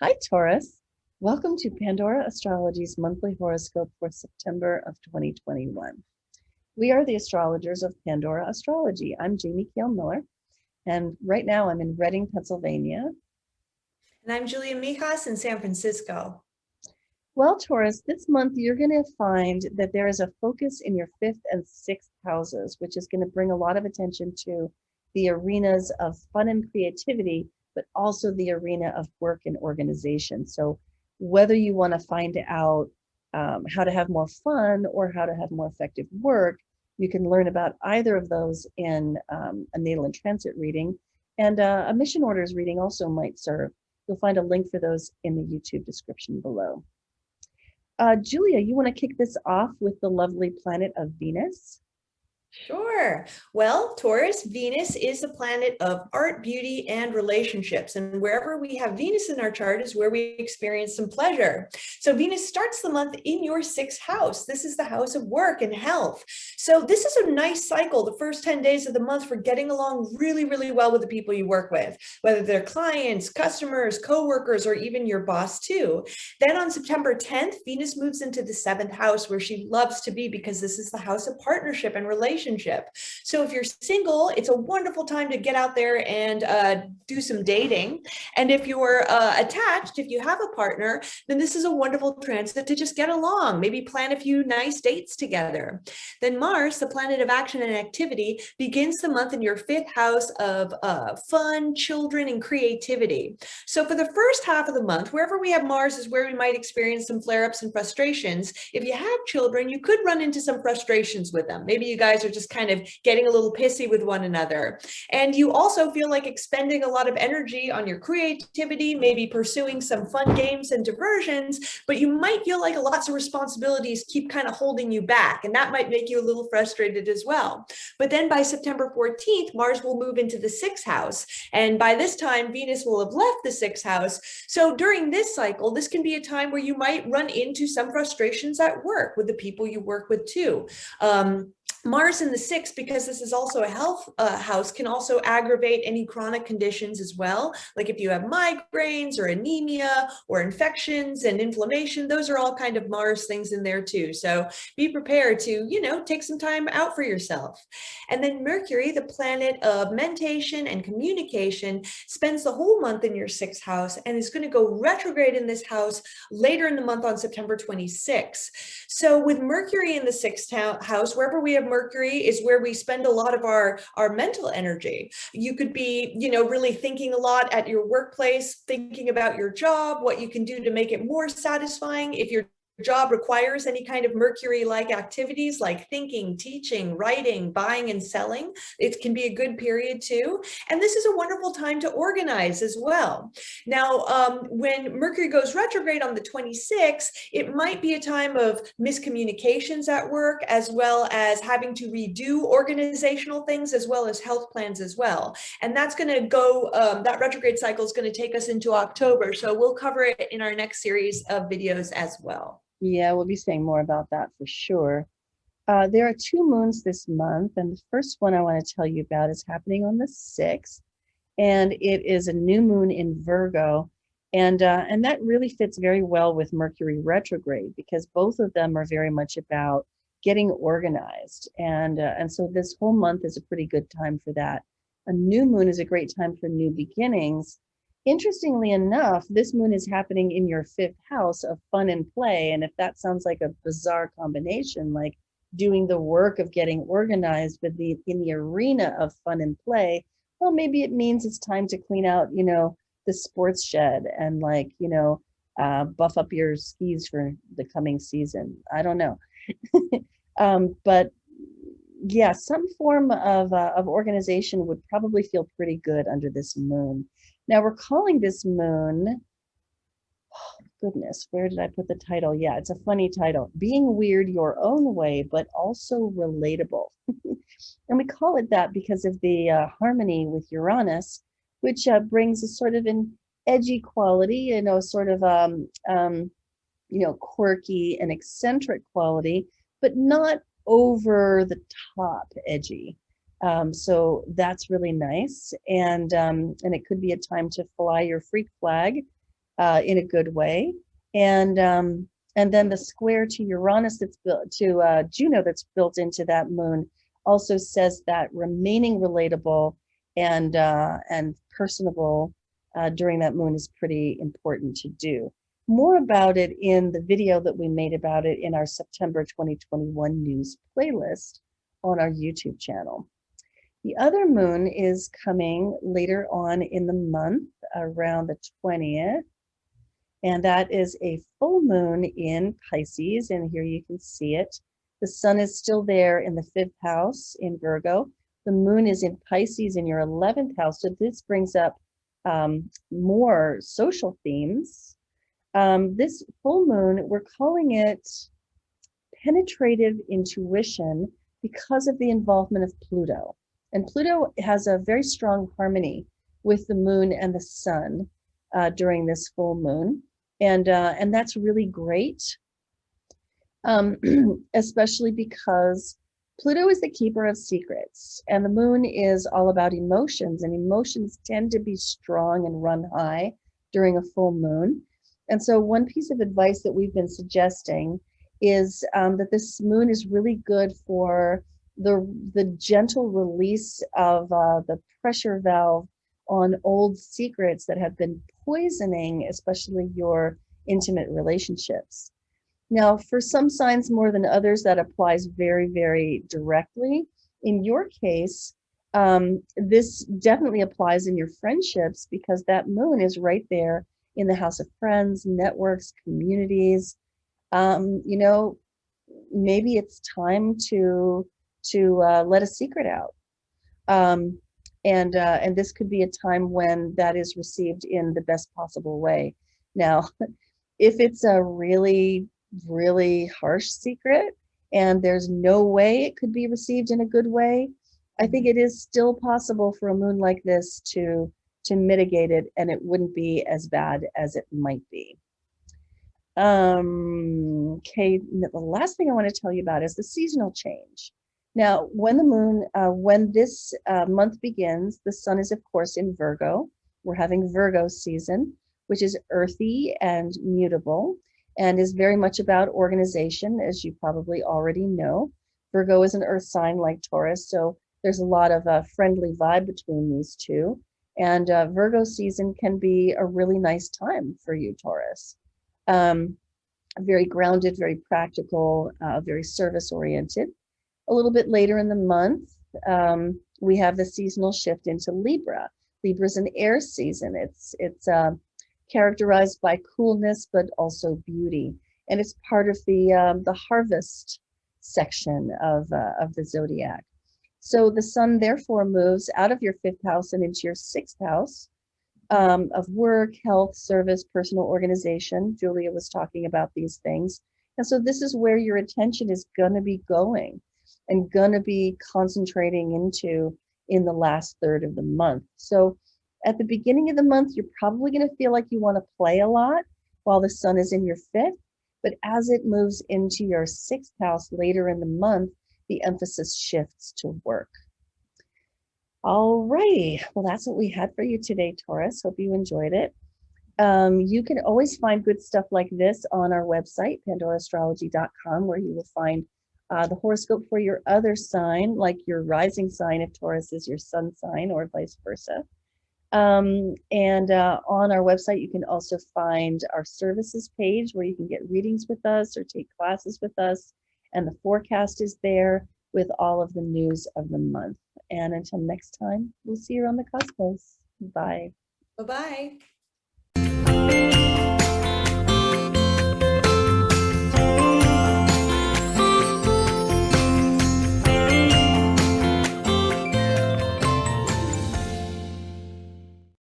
Hi, Taurus. Welcome to Pandora Astrology's monthly horoscope for September of 2021. We are the astrologers of Pandora Astrology. I'm Jamie Keel Miller, and right now I'm in Reading, Pennsylvania. And I'm Julia Mijas in San Francisco. Well, Taurus, this month you're going to find that there is a focus in your fifth and sixth houses, which is going to bring a lot of attention to the arenas of fun and creativity, but also the arena of work and organization. So whether you want to find out how to have more fun or how to have more effective work, you can learn about either of those in a natal and transit reading. And a mission orders reading also might serve. You'll find a link for those in the YouTube description below. Julia, you want to kick this off with the lovely planet of Venus? Sure. Well, Taurus, Venus is the planet of art, beauty, and relationships. And wherever we have Venus in our chart is where we experience some pleasure. So Venus starts the month in your sixth house. This is the house of work and health. So this is a nice cycle, the first 10 days of the month, for getting along really, really well with the people you work with, whether they're clients, customers, coworkers, or even your boss too. Then on September 10th, Venus moves into the seventh house where she loves to be, because this is the house of partnership and relationship. So if you're single, it's a wonderful time to get out there and do some dating. And if you're attached, if you have a partner, then this is a wonderful transit to just get along, maybe plan a few nice dates together. Then Mars, the planet of action and activity, begins the month in your fifth house of fun, children, and creativity. So for the first half of the month, wherever we have Mars is where we might experience some flare-ups and frustrations. If you have children, you could run into some frustrations with them. Maybe you guys are just kind of getting a little pissy with one another. And you also feel like expending a lot of energy on your creativity, maybe pursuing some fun games and diversions, but you might feel like lots of responsibilities keep kind of holding you back. And that might make you a little frustrated as well. But then by September 14th, Mars will move into the sixth house. And by this time, Venus will have left the sixth house. So during this cycle, this can be a time where you might run into some frustrations at work with the people you work with too. Mars in the sixth, because this is also a health house, can also aggravate any chronic conditions as well. Like if you have migraines or anemia or infections and inflammation, those are all kind of Mars things in there too. So be prepared to, take some time out for yourself. And then Mercury, the planet of mentation and communication, spends the whole month in your sixth house and is going to go retrograde in this house later in the month on September 26th. So with Mercury in the sixth house, wherever we have Mercury is where we spend a lot of our mental energy. You could be, really thinking a lot at your workplace, thinking about your job, what you can do to make it more satisfying. If your job requires any kind of Mercury-like activities like thinking, teaching, writing, buying, and selling, it can be a good period too. And this is a wonderful time to organize as well. Now, when Mercury goes retrograde on the 26th, it might be a time of miscommunications at work, as well as having to redo organizational things, as well as health plans as well. And that's going to go, that retrograde cycle is going to take us into October. So we'll cover it in our next series of videos as well. Yeah, we'll be saying more about that for sure. There are two moons this month, and the first one I want to tell you about is happening on the 6th, and it is a new moon in Virgo, and that really fits very well with Mercury retrograde, because both of them are very much about getting organized, and so this whole month is a pretty good time for that. A new moon is a great time for new beginnings. Interestingly enough, this moon is happening in your fifth house of fun and play. And if that sounds like a bizarre combination, like doing the work of getting organized, but in the arena of fun and play, well, maybe it means it's time to clean out, the sports shed and buff up your skis for the coming season. I don't know. But yeah, some form of organization would probably feel pretty good under this moon. Now we're calling this moon, oh, goodness, where did I put the title? Yeah, it's a funny title. Being weird your own way, but also relatable. And we call it that because of the harmony with Uranus, which brings a sort of an edgy quality, sort of quirky and eccentric quality, but not over the top edgy. So that's really nice. And it could be a time to fly your freak flag in a good way. And then the square to Uranus that's built to Juno that's built into that moon also says that remaining relatable and personable during that moon is pretty important to do. More about it in the video that we made about it in our September 2021 news playlist on our YouTube channel. The other moon is coming later on in the month, around the 20th, and that is a full moon in Pisces, and here you can see it. The sun is still there in the 5th house in Virgo. The moon is in Pisces in your 11th house, so this brings up more social themes. This full moon, we're calling it penetrative intuition because of the involvement of Pluto. And Pluto has a very strong harmony with the moon and the sun during this full moon. And that's really great, especially because Pluto is the keeper of secrets, and the moon is all about emotions, and emotions tend to be strong and run high during a full moon. And so one piece of advice that we've been suggesting is that this moon is really good for the gentle release of the pressure valve on old secrets that have been poisoning, especially your intimate relationships. Now, for some signs more than others, that applies very, very directly. In your case, this definitely applies in your friendships because that moon is right there in the house of friends, networks, communities. You know, maybe it's time to let a secret out. And this could be a time when that is received in the best possible way. Now, if it's a really, really harsh secret and there's no way it could be received in a good way, I think it is still possible for a moon like this to mitigate it, and it wouldn't be as bad as it might be. Okay, the last thing I want to tell you about is the seasonal change. Now, when the moon, when this month begins, the sun is, of course, in Virgo. We're having Virgo season, which is earthy and mutable and is very much about organization, as you probably already know. Virgo is an earth sign like Taurus, so there's a lot of friendly vibe between these two. And Virgo season can be a really nice time for you, Taurus. Very grounded, very practical, very service-oriented. A little bit later in the month, we have the seasonal shift into Libra. Libra is an air season. It's characterized by coolness, but also beauty. And it's part of the harvest section of the zodiac. So the sun therefore moves out of your 5th house and into your 6th house of work, health, service, personal organization. Julia was talking about these things. And so this is where your attention is going to be going and going to be concentrating into in the last third of the month. So at the beginning of the month, you're probably going to feel like you want to play a lot while the sun is in your 5th. But as it moves into your 6th house later in the month, the emphasis shifts to work. All righty. Well, that's what we had for you today, Taurus. Hope you enjoyed it. You can always find good stuff like this on our website, pandoraastrology.com, where you will find the horoscope for your other sign, like your rising sign if Taurus is your sun sign, or vice versa. On our website, you can also find our services page where you can get readings with us or take classes with us. And the forecast is there with all of the news of the month. And until next time, we'll see you on the cosmos. Bye. Bye-bye.